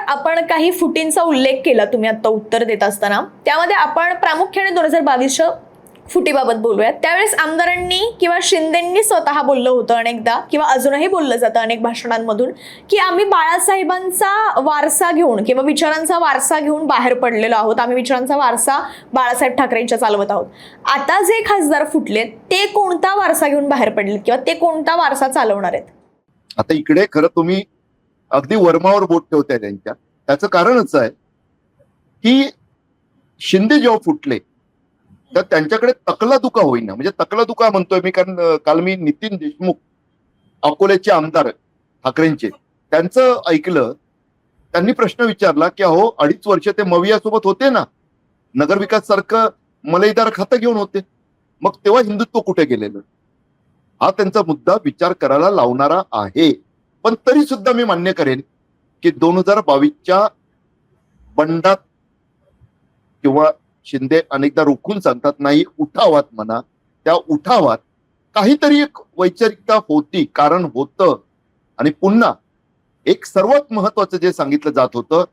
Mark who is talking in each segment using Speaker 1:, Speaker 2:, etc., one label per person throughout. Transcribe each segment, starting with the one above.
Speaker 1: आपण काही फुटींचा उल्लेख केला तुम्ही आता उत्तर देत असताना, त्यामध्ये आपण प्रामुख्याने 2022च्या फुटीबाबत बोलूयात. त्यावेळेस आमदारांनी किंवा शिंदेंनी स्वतः बोललं होतं अनेकदा, किंवा अजूनही बोललं जातं अनेक भाषणांमधून, की आम्ही बाळासाहेबांचा वारसा घेऊन किंवा विचारांचा वारसा घेऊन बाहेर पडलेलो आहोत, आम्ही विचारांचा वारसा बाळासाहेब ठाकरेंच्या चालवत आहोत. आता जे खासदार फुटलेत ते कोणता वारसा घेऊन बाहेर पडलेत किंवा ते कोणता वारसा चालवणार आहेत?
Speaker 2: आता इकडे खरं तुम्ही अगदी वर्मावर बोट ठेवताय त्यांच्या. त्याचं कारणच आहे की शिंदे जेव्हा फुटले तर त्यांच्याकडे तकलादुका होईना. म्हणजे तकलादुका म्हणतोय मी कारण काल मी नितीन देशमुख अकोल्याचे आमदार ठाकरेंचे त्यांचं ऐकलं. त्यांनी प्रश्न विचारला की अहो 2.5 वर्ष ते मविया सोबत होते ना, नगरविकास सारखं मलईदार खातं घेऊन होते, मग तेव्हा हिंदुत्व कुठे गेलेलं? हा त्यांचा मुद्दा विचार करायला लावणारा आहे. पण तरी सुद्धा मी मान्य करेन की 2022च्या बंडात किंवा शिंदे अनेकदा रोखून सांगतात नाही उठावात म्हणा, त्या उठावात काहीतरी एक वैचारिकता होती, कारण होतं. आणि पुन्हा एक सर्वात महत्वाचं जे सांगितलं जात होतं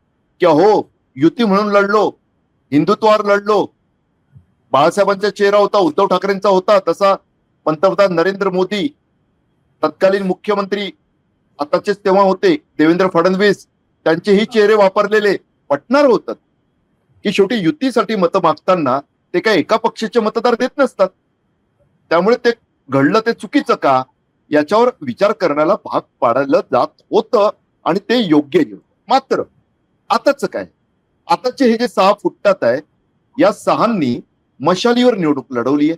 Speaker 2: की अहो युती म्हणून लढलो, हिंदुत्वावर लढलो, बाळासाहेबांचा चेहरा होता, उद्धव ठाकरेंचा होता, तसा पंतप्रधान नरेंद्र मोदी, तत्कालीन मुख्यमंत्री आताचेच तेव्हा होते देवेंद्र फडणवीस, त्यांचेही चेहरे वापरलेले पटणार होतात की शेवटी युतीसाठी मतं मागताना ते काय एका पक्षाचे मतदार देत नसतात. त्यामुळे ते घडलं ते चुकीचं का याच्यावर विचार करण्याला भाग पाडलं जात होतं आणि ते योग्यही होतं. मात्र आताच काय, आताचे हे जे 6 फुटतात आहे, या 6 मशालीवर निवडणूक लढवली आहे.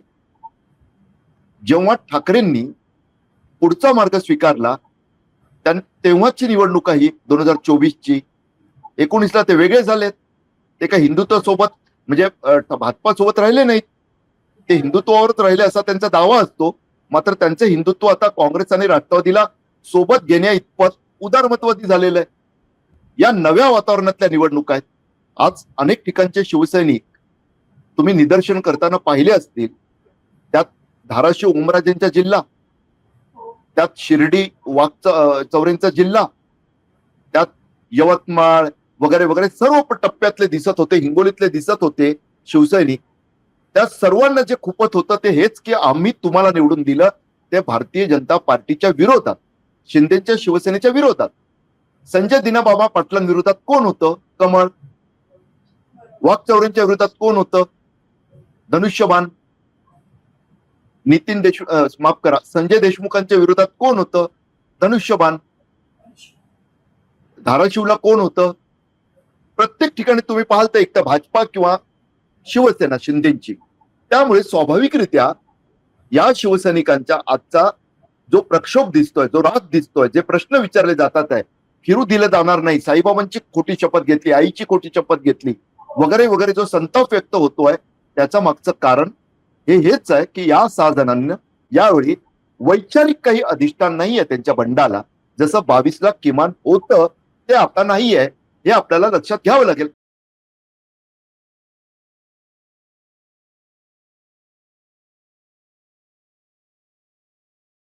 Speaker 2: जेव्हा ठाकरेंनी पुढचा मार्ग स्वीकारला तेव्हाची निवडणूक ही 2024ची, 19ला ते वेगळे झालेत. ते काही हिंदुत्व सोबत म्हणजे भाजपा सोबत राहिले नाहीत, ते हिंदुत्वावरच राहिले असा त्यांचा दावा असतो. मात्र त्यांचं हिंदुत्व आता काँग्रेस आणि राष्ट्रवादीला सोबत घेण्या इतपत उदारमतवादी झालेलं आहे. या नव्या वातावरणातल्या निवडणुका आहेत. आज अनेक ठिकाणचे शिवसैनिक तुम्ही निदर्शन करताना पाहिले असतील. त्यात धाराशिव उमराजेंचा जिल्हा, त्यात शिर्डी चौरेंचा जिल्हा, त्यात यवतमाळ वगैरे वगैरे सर्व टप्प्यातले दिसत होते, हिंगोलीतले दिसत होते शिवसैनिक. त्या सर्वांना जे खुपत होतं ते हेच की आम्ही तुम्हाला निवडून दिलं ते भारतीय जनता पार्टीच्या विरोधात, शिंदेच्या शिवसेनेच्या विरोधात. संजय दिनाबाबा पाटलांविरोधात कोण होतं? कमळ. वाघचौरेंच्या विरोधात कोण होतं? धनुष्यबाण. माफ करा, संजय देशमुखांच्या विरोधात कोण होतं? धनुष्यबाण. धाराशिवला कोण होतं? प्रत्येक ठिकाणी तुम्ही पाहाल तर एकटा भाजपा किंवा शिवसेना शिंदेची. त्यामुळे स्वाभाविकरित्या या शिवसैनिकांचा आजचा जो प्रक्षोभ दिसतोय, जो राग दिसतोय, जे प्रश्न विचारले जातात आहे, फिरू दिलं जाणार नाही, साईबाबांची खोटी शपथ घेतली, आईची खोटी शपथ घेतली वगैरे वगैरे, जो संताप व्यक्त होतोय त्याच्या मागचं कारण हेच आहे की या 6 जणांना यावेळी वैचारिक काही अधिष्ठान नाहीये त्यांच्या बंडाला. जसं 22ला किमान होतं ते आता नाहीये, हे आपल्याला लक्षात घ्यावं लागेल.